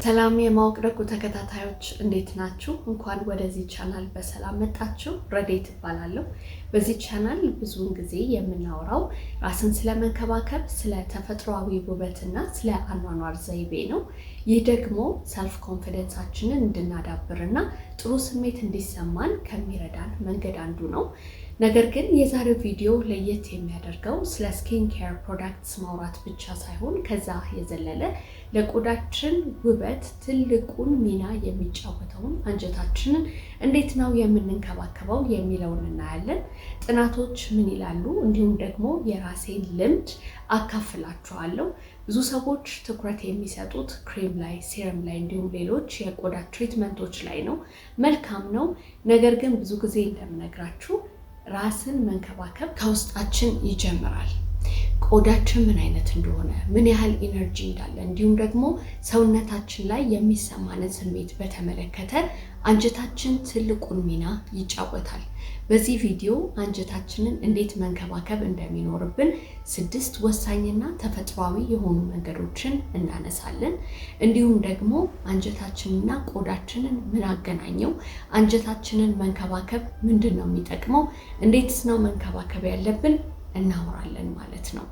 ሰላም የማወቅ ደጉ ተከታታዮች እንዴት ናችሁ? እንኳን ወደዚህ ቻናል በሰላም መጣችሁ። ረዴት እባላለሁ። በዚህ ቻናል ብዙውን ጊዜ የምናወራው ራስን ስለመንከባከብ፣ ስለ ተፈጥሯዊ ውበትና ስለ አኗኗር ዘይቤ ነው። ይህ ደግሞ ሰልፍ ኮንፊደንሳችንን እንድናዳብርና ጥሩ ስሜት እንዲሰማን ከሚረዳን መንገድ አንዱ ነው። ነገር ግን የዛሬው ቪዲዮ ለየት የሚያደርገው ስለ ስኪን ኬር ፕሮዳክትስ ማውራት ብቻ ሳይሆን ከዛ የዘለለ ለቆዳችን ውበት ትልቁን ሚና የሚጫወተውን አንጀታችንን እንዴት ነው የምንንከባከበው የሚለውን እናያለን። ጥናቶች ምን ይላሉ? እንዲሁም ደግሞ የራሴን ልምድ አካፍላችኋለሁ። ብዙ ሰዎች ትኩረት የሚሰጡት ክሬም ላይ፣ ሴረም ላይ እንዲሁም ሌሎች የቆዳ ትሪትመንቶች ላይ ነው። መልካም ነው። ነገር ግን ብዙ ጊዜ እንደምነግራችሁ ራስን መንከባከብ ከውስጣችን ይጀምራል። ቆዳችን ምን አይነት እንደሆነ፣ ምን ያህል ኢነርጂ እንዳለ እንዲሁም ደግሞ ሰውነታችን ላይ የሚሰማንን ስሜት በተመለከተ አንጀታችን ትልቁን ሚና ይጫወታል። በዚህ ቪዲዮ አንጀታችንን እንዴት መንከባከብ እንደሚኖርብን 6 ወሳኝና ተፈጥሯዊ የሆኑ መንገዶችን እናነሳለን። እንዲሁም ደግሞ አንጀታችንና ቆዳችንን ምን አገናኘው፣ አንጀታችንን መንከባከብ ምንድን ነው የሚጠቅመው፣ እንዴትስ ነው መንከባከብ ያለብን እናወራለን ማለት ነው።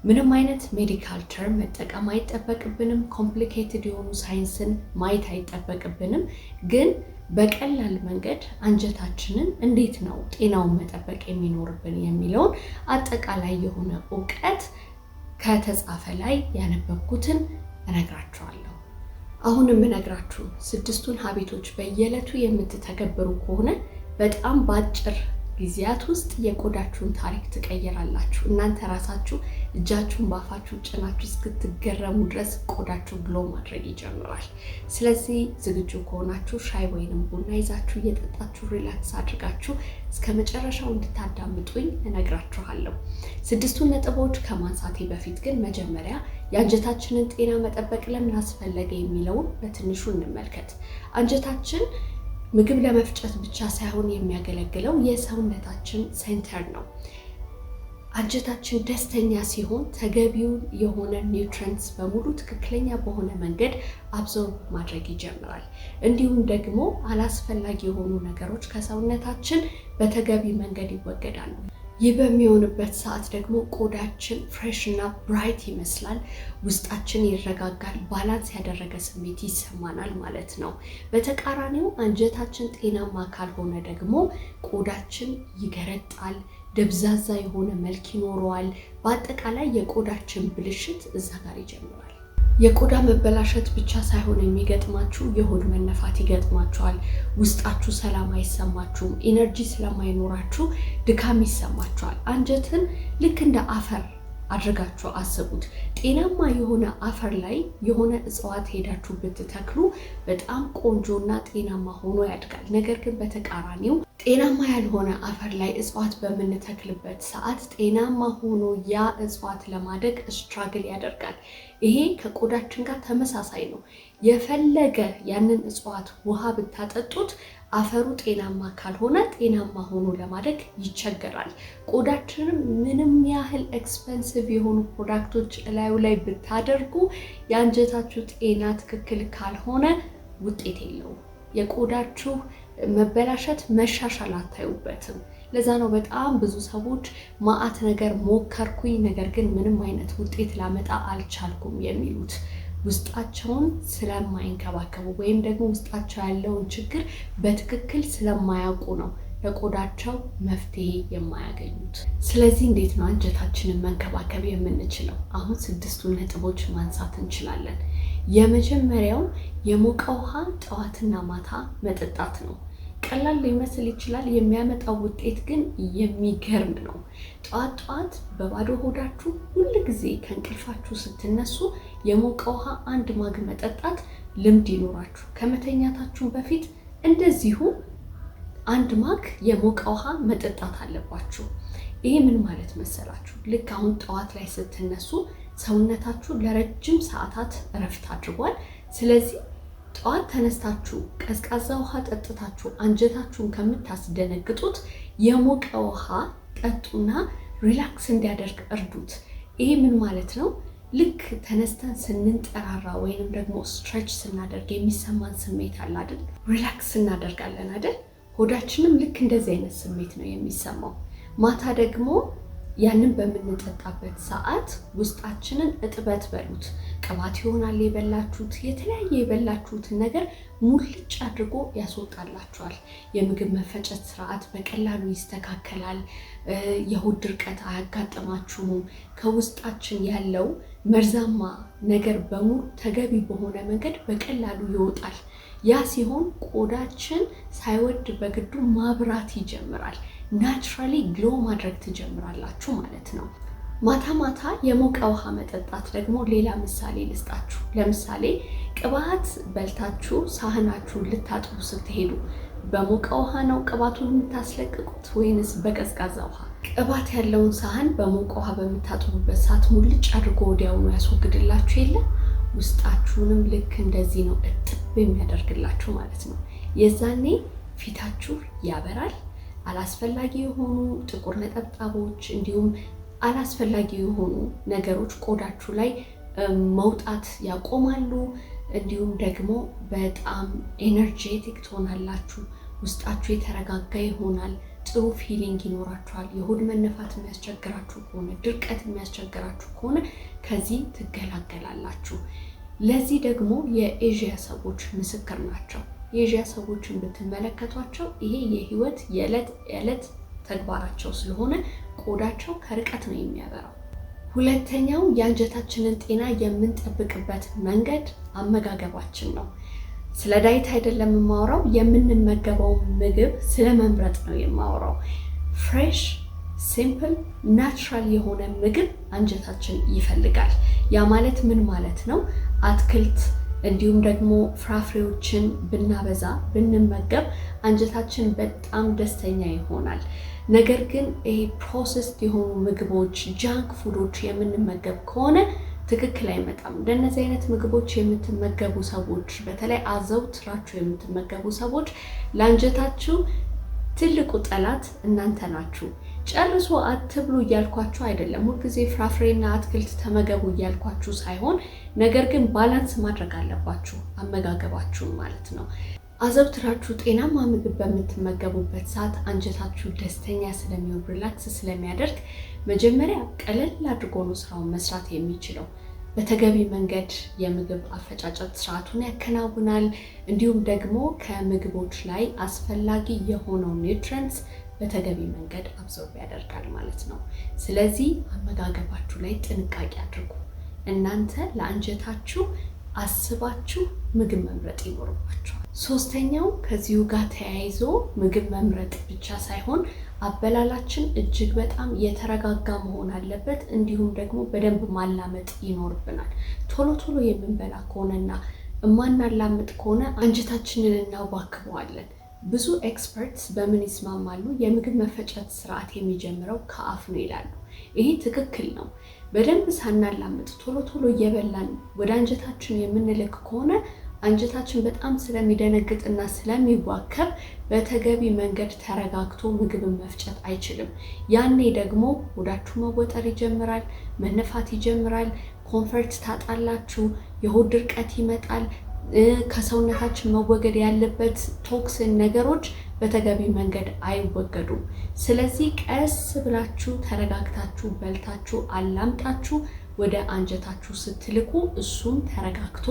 ምንም አይነት ሜዲካል ተርም መጠቀም አይጠበቅብንም። ኮምፕሊኬትድ የሆኑ ሳይንስን ማየት አይጠበቅብንም። ግን በቀላል መንገድ አንጀታችንን እንዴት ነው ጤናውን መጠበቅ የሚኖርብን የሚለውን አጠቃላይ የሆነ እውቀት ከተጻፈ ላይ ያነበብኩትን እነግራችኋለሁ። አሁን የምነግራችሁ 6ቱን ሀቢቶች በየዕለቱ የምትተገብሩ ከሆነ በጣም በአጭር ጊዜያት ውስጥ የቆዳችሁን ታሪክ ትቀይራላችሁ። እናንተ ራሳችሁ እጃችሁን ባፋችሁ ጭናችሁ እስክትገረሙ ድረስ ቆዳችሁ ግሎ ማድረግ ይጀምራል። ስለዚህ ዝግጁ ከሆናችሁ ሻይ ወይንም ቡና ይዛችሁ እየጠጣችሁ ሪላክስ አድርጋችሁ እስከ መጨረሻው እንድታዳምጡኝ እነግራችኋለሁ። 6ቱን ነጥቦች ከማንሳቴ በፊት ግን መጀመሪያ የአንጀታችንን ጤና መጠበቅ ለምን አስፈለገ የሚለውን በትንሹ እንመልከት። አንጀታችን ምግብ ለመፍጨት ብቻ ሳይሆን የሚያገለግለው የሰውነታችን ሴንተር ነው። አንጀታችን ደስተኛ ሲሆን ተገቢውን የሆነ ኒውትሪየንትስ በሙሉ ትክክለኛ በሆነ መንገድ አብዞርብ ማድረግ ይጀምራል። እንዲሁም ደግሞ አላስፈላጊ የሆኑ ነገሮች ከሰውነታችን በተገቢ መንገድ ይወገዳሉ። ይህ በሚሆንበት ሰዓት ደግሞ ቆዳችን ፍሬሽ እና ብራይት ይመስላል፣ ውስጣችን ይረጋጋል፣ ባላንስ ያደረገ ስሜት ይሰማናል ማለት ነው። በተቃራኒው አንጀታችን ጤናማ ካልሆነ ደግሞ ቆዳችን ይገረጣል፣ ደብዛዛ የሆነ መልክ ይኖረዋል። በአጠቃላይ የቆዳችን ብልሽት እዛ ጋር ይጀምራል። የቆዳ መበላሸት ብቻ ሳይሆን የሚገጥማችሁ የሆድ መነፋት ይገጥማችኋል። ውስጣችሁ ሰላም አይሰማችሁም። ኢነርጂ ስለማይኖራችሁ ድካም ይሰማችኋል። አንጀትን ልክ እንደ አፈር አድርጋችሁ አስቡት። ጤናማ የሆነ አፈር ላይ የሆነ እጽዋት ሄዳችሁ ብትተክሉ በጣም ቆንጆና ጤናማ ሆኖ ያድጋል። ነገር ግን በተቃራኒው ጤናማ ያልሆነ አፈር ላይ እጽዋት በምንተክልበት ሰዓት ጤናማ ሆኖ ያ እጽዋት ለማደግ ስትራግል ያደርጋል። ይሄ ከቆዳችን ጋር ተመሳሳይ ነው። የፈለገ ያንን እጽዋት ውሃ ብታጠጡት አፈሩ ጤናማ ካልሆነ ጤናማ ሆኖ ለማደግ ይቸገራል። ቆዳችንም ምንም ያህል ኤክስፔንሲቭ የሆኑ ፕሮዳክቶች እላዩ ላይ ብታደርጉ የአንጀታችሁ ጤና ትክክል ካልሆነ ውጤት የለውም። የቆዳችሁ መበላሸት መሻሻል አታዩበትም። ለዛ ነው በጣም ብዙ ሰዎች ማአት ነገር ሞከርኩኝ ነገር ግን ምንም አይነት ውጤት ላመጣ አልቻልኩም የሚሉት። ውስጣቸውን ስለማይንከባከቡ ወይም ደግሞ ውስጣቸው ያለውን ችግር በትክክል ስለማያውቁ ነው ለቆዳቸው መፍትሄ የማያገኙት። ስለዚህ እንዴት ነው አንጀታችንን መንከባከብ የምንችለው? አሁን 6ቱን ነጥቦች ማንሳት እንችላለን። የመጀመሪያው የሞቀ ውሃ ጠዋትና ማታ መጠጣት ነው። ቀላል ሊመስል ይችላል፣ የሚያመጣው ውጤት ግን የሚገርም ነው። ጠዋት በባዶ ሆዳችሁ ሁል ጊዜ ከእንቅልፋችሁ ስትነሱ የሞቀ ውሃ 1 ማግ መጠጣት ልምድ ይኖራችሁ። ከመተኛታችሁ በፊት እንደዚሁ 1 ማግ የሞቀ ውሃ መጠጣት አለባችሁ። ይሄ ምን ማለት መሰላችሁ? ልክ አሁን ጠዋት ላይ ስትነሱ ሰውነታችሁ ለረጅም ሰዓታት እረፍት አድርጓል። ስለዚህ ጠዋት ተነስታችሁ ቀዝቃዛ ውሃ ጠጥታችሁ አንጀታችሁን ከምታስደነግጡት የሞቀ ውሃ ጠጡና ሪላክስ እንዲያደርግ እርዱት። ይሄ ምን ማለት ነው? ልክ ተነስተን ስንንጠራራ ወይንም ደግሞ ስትሬች ስናደርግ የሚሰማን ስሜት አለ አይደል? ሪላክስ እናደርጋለን አይደል? ሆዳችንም ልክ እንደዚህ አይነት ስሜት ነው የሚሰማው። ማታ ደግሞ ያንን በምንጠጣበት ሰዓት ውስጣችንን እጥበት በሉት ቅባት ይሆናል የበላችሁት የተለያየ የበላችሁትን ነገር ሙልጭ አድርጎ ያስወጣላችኋል። የምግብ መፈጨት ስርዓት በቀላሉ ይስተካከላል። የሆድ ድርቀት አያጋጥማችሁም። ከውስጣችን ያለው መርዛማ ነገር በሙሉ ተገቢ በሆነ መንገድ በቀላሉ ይወጣል። ያ ሲሆን ቆዳችን ሳይወድ በግዱ ማብራት ይጀምራል። ናቹራሊ ግሎ ማድረግ ትጀምራላችሁ ማለት ነው። ማታ ማታ የሞቀ ውሃ መጠጣት ደግሞ ሌላ ምሳሌ ልስጣችሁ። ለምሳሌ ቅባት በልታችሁ ሳህናችሁን ልታጥቡ ስትሄዱ በሞቀ ውሃ ነው ቅባቱን የምታስለቅቁት ወይንስ በቀዝቃዛ ውሃ? ቅባት ያለውን ሳህን በሞቀ ውሃ በምታጥቡበት ሰዓት ሙልጭ አድርጎ ወዲያውኑ ያስወግድላችሁ የለ? ውስጣችሁንም ልክ እንደዚህ ነው እጥብ የሚያደርግላችሁ ማለት ነው። የዛኔ ፊታችሁ ያበራል። አላስፈላጊ የሆኑ ጥቁር ነጠብጣቦች እንዲሁም አላስፈላጊ የሆኑ ነገሮች ቆዳችሁ ላይ መውጣት ያቆማሉ። እንዲሁም ደግሞ በጣም ኤነርጄቲክ ትሆናላችሁ። ውስጣችሁ የተረጋጋ ይሆናል። ጥሩ ፊሊንግ ይኖራችኋል። የሆድ መነፋት የሚያስቸግራችሁ ከሆነ ድርቀት የሚያስቸግራችሁ ከሆነ ከዚህ ትገላገላላችሁ። ለዚህ ደግሞ የኤዥያ ሰዎች ምስክር ናቸው። የኤዥያ ሰዎችን ብትመለከቷቸው ይሄ የህይወት የዕለት ዕለት ተግባራቸው ስለሆነ ቆዳቸው ከርቀት ነው የሚያበራው። ሁለተኛው የአንጀታችንን ጤና የምንጠብቅበት መንገድ አመጋገባችን ነው። ስለ ዳይት አይደለም የማወራው፣ የምንመገበው ምግብ ስለ መምረጥ ነው የማወራው። ፍሬሽ፣ ሲምፕል፣ ናቹራል የሆነ ምግብ አንጀታችን ይፈልጋል። ያ ማለት ምን ማለት ነው? አትክልት እንዲሁም ደግሞ ፍራፍሬዎችን ብናበዛ ብንመገብ አንጀታችን በጣም ደስተኛ ይሆናል። ነገር ግን ይሄ ፕሮሰስድ የሆኑ ምግቦች ጃንክ ፉዶች የምንመገብ ከሆነ ትክክል አይመጣም። እንደነዚህ አይነት ምግቦች የምትመገቡ ሰዎች በተለይ አዘውትራችሁ የምትመገቡ ሰዎች ለአንጀታችሁ ትልቁ ጠላት እናንተ ናችሁ። ጨርሶ አትብሉ እያልኳችሁ አይደለም። ሁልጊዜ ፍራፍሬና አትክልት ተመገቡ እያልኳችሁ ሳይሆን፣ ነገር ግን ባላንስ ማድረግ አለባችሁ አመጋገባችሁን ማለት ነው። አዘውትራችሁ ጤናማ ምግብ በምትመገቡበት ሰዓት አንጀታችሁ ደስተኛ ስለሚሆን ሪላክስ ስለሚያደርግ መጀመሪያ ቀለል አድርጎ ነው ስራውን መስራት የሚችለው። በተገቢ መንገድ የምግብ አፈጫጨት ስርዓቱን ያከናውናል። እንዲሁም ደግሞ ከምግቦች ላይ አስፈላጊ የሆነው ኒውትሪየንትስ በተገቢ መንገድ አብዞርብ ያደርጋል ማለት ነው። ስለዚህ አመጋገባችሁ ላይ ጥንቃቄ አድርጉ። እናንተ ለአንጀታችሁ አስባችሁ ምግብ መምረጥ ይኖርባችኋል። ሶስተኛው ከዚሁ ጋር ተያይዞ ምግብ መምረጥ ብቻ ሳይሆን አበላላችን እጅግ በጣም የተረጋጋ መሆን አለበት። እንዲሁም ደግሞ በደንብ ማላመጥ ይኖርብናል። ቶሎ ቶሎ የምንበላ ከሆነና እማናላምጥ ከሆነ አንጀታችንን እናዋክበዋለን። ብዙ ኤክስፐርትስ በምን ይስማማሉ? የምግብ መፈጨት ስርዓት የሚጀምረው ከአፍ ነው ይላሉ። ይሄ ትክክል ነው። በደንብ ሳናላምጥ ቶሎ ቶሎ እየበላን ወደ አንጀታችን የምንልክ ከሆነ አንጀታችን በጣም ስለሚደነግጥና ስለሚዋከብ በተገቢ መንገድ ተረጋግቶ ምግብን መፍጨት አይችልም። ያኔ ደግሞ ሆዳችሁ መወጠር ይጀምራል፣ መነፋት ይጀምራል፣ ኮንፈርት ታጣላችሁ፣ የሆድ ድርቀት ይመጣል። ከሰውነታችን መወገድ ያለበት ቶክሲን ነገሮች በተገቢ መንገድ አይወገዱም። ስለዚህ ቀስ ብላችሁ ተረጋግታችሁ በልታችሁ አላምጣችሁ ወደ አንጀታችሁ ስትልኩ እሱም ተረጋግቶ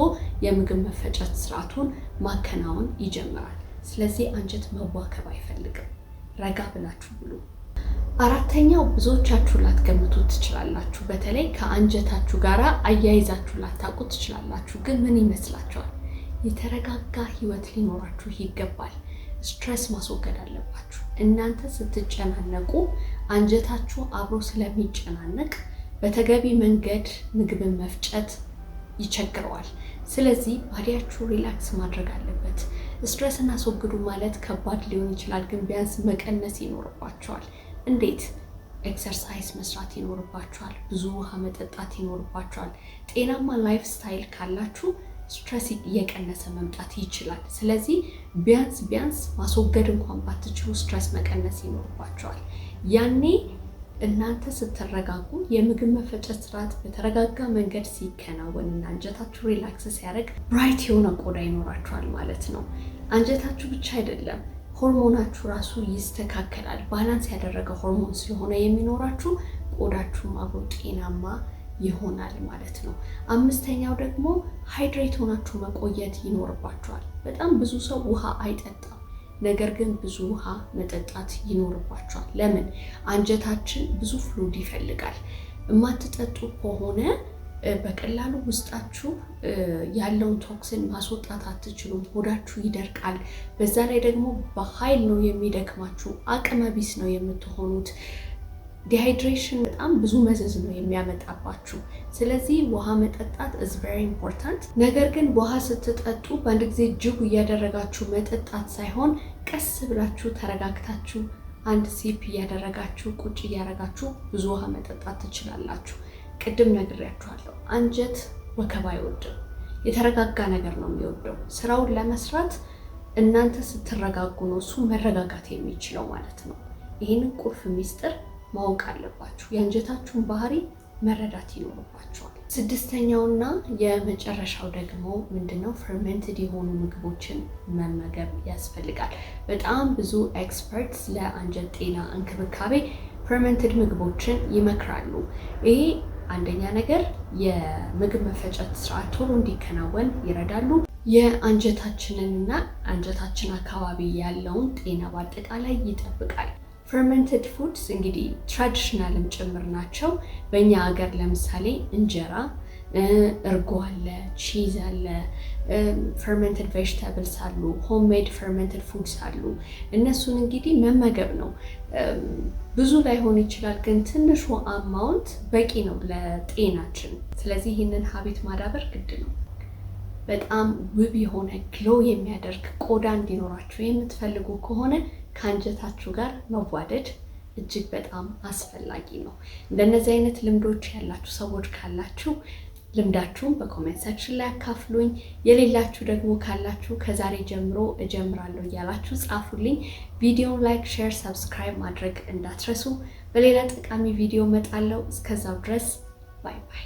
የምግብ መፈጨት ስርዓቱን ማከናወን ይጀምራል። ስለዚህ አንጀት መዋከብ አይፈልግም። ረጋ ብላችሁ ብሉ። አራተኛው ብዙዎቻችሁ ላትገምቱ ትችላላችሁ። በተለይ ከአንጀታችሁ ጋር አያይዛችሁ ላታውቁ ትችላላችሁ። ግን ምን ይመስላችኋል? የተረጋጋ ህይወት ሊኖራችሁ ይገባል። ስትሬስ ማስወገድ አለባችሁ። እናንተ ስትጨናነቁ አንጀታችሁ አብሮ ስለሚጨናነቅ በተገቢ መንገድ ምግብን መፍጨት ይቸግረዋል። ስለዚህ ባዲያችሁ ሪላክስ ማድረግ አለበት። ስትሬስን አስወግዱ ማለት ከባድ ሊሆን ይችላል፣ ግን ቢያንስ መቀነስ ይኖርባቸዋል። እንዴት? ኤክሰርሳይዝ መስራት ይኖርባቸዋል። ብዙ ውሃ መጠጣት ይኖርባቸዋል። ጤናማ ላይፍ ስታይል ካላችሁ ስትሬስ እየቀነሰ መምጣት ይችላል። ስለዚህ ቢያንስ ማስወገድ እንኳን ባትችሉ ስትሬስ መቀነስ ይኖርባቸዋል። ያኔ እናንተ ስትረጋጉ የምግብ መፈጨት ስርዓት በተረጋጋ መንገድ ሲከናወንና አንጀታችሁ ሪላክስ ሲያደርግ ብራይት የሆነ ቆዳ ይኖራችኋል ማለት ነው። አንጀታችሁ ብቻ አይደለም፣ ሆርሞናችሁ ራሱ ይስተካከላል። ባላንስ ያደረገ ሆርሞን ስለሆነ የሚኖራችሁ ቆዳችሁም አብሮ ጤናማ ይሆናል ማለት ነው። አምስተኛው ደግሞ ሃይድሬት ሆናችሁ መቆየት ይኖርባችኋል። በጣም ብዙ ሰው ውሃ አይጠጣም። ነገር ግን ብዙ ውሃ መጠጣት ይኖርባችኋል። ለምን? አንጀታችን ብዙ ፍሉድ ይፈልጋል። የማትጠጡ ከሆነ በቀላሉ ውስጣችሁ ያለውን ቶክሲን ማስወጣት አትችሉም። ሆዳችሁ ይደርቃል። በዛ ላይ ደግሞ በኃይል ነው የሚደክማችሁ። አቅመ ቢስ ነው የምትሆኑት። ዲሃይድሬሽን በጣም ብዙ መዘዝ ነው የሚያመጣባችሁ። ስለዚህ ውሃ መጠጣት is very important። ነገር ግን ውሃ ስትጠጡ በአንድ ጊዜ እጅጉ እያደረጋችሁ መጠጣት ሳይሆን ቀስ ብላችሁ ተረጋግታችሁ አንድ ሲፕ እያደረጋችሁ ቁጭ እያደረጋችሁ ብዙ ውሃ መጠጣት ትችላላችሁ። ቅድም ነግሬያችኋለሁ፣ አንጀት ወከባ አይወድም፣ የተረጋጋ ነገር ነው የሚወደው። ስራውን ለመስራት እናንተ ስትረጋጉ ነው እሱ መረጋጋት የሚችለው ማለት ነው። ይህንን ቁልፍ ሚስጥር ማወቅ አለባችሁ። የአንጀታችሁን ባህሪ መረዳት ይኖርባችኋል። ስድስተኛውና የመጨረሻው ደግሞ ምንድነው? ፈርመንትድ የሆኑ ምግቦችን መመገብ ያስፈልጋል። በጣም ብዙ ኤክስፐርትስ ለአንጀት ጤና እንክብካቤ ፈርመንትድ ምግቦችን ይመክራሉ። ይሄ አንደኛ ነገር የምግብ መፈጨት ስርዓት ቶሎ እንዲከናወን ይረዳሉ። የአንጀታችንንና አንጀታችን አካባቢ ያለውን ጤና በአጠቃላይ ይጠብቃል። ፈርመንትድ ፉድስ እንግዲህ ትራዲሽናልም ጭምር ናቸው። በእኛ ሀገር ለምሳሌ እንጀራ፣ እርጎ አለ፣ ቺዝ አለ፣ ፈርመንትድ ቬጅታብልስ አሉ፣ ሆምሜድ ፈርመንትድ ፉድስ አሉ። እነሱን እንግዲህ መመገብ ነው። ብዙ ላይሆን ይችላል፣ ግን ትንሹ አማውንት በቂ ነው ለጤናችን። ስለዚህ ይህንን ሀቢት ማዳበር ግድ ነው። በጣም ውብ የሆነ ግሎ የሚያደርግ ቆዳ እንዲኖራችሁ የምትፈልጉ ከሆነ ከአንጀታችሁ ጋር መዋደድ እጅግ በጣም አስፈላጊ ነው። እንደነዚህ አይነት ልምዶች ያላችሁ ሰዎች ካላችሁ ልምዳችሁን በኮሜንት ሴክሽን ላይ አካፍሉኝ። የሌላችሁ ደግሞ ካላችሁ ከዛሬ ጀምሮ እጀምራለሁ እያላችሁ ጻፉልኝ። ቪዲዮን ላይክ፣ ሼር፣ ሰብስክራይብ ማድረግ እንዳትረሱ። በሌላ ጠቃሚ ቪዲዮ እመጣለሁ። እስከዛው ድረስ ባይ ባይ።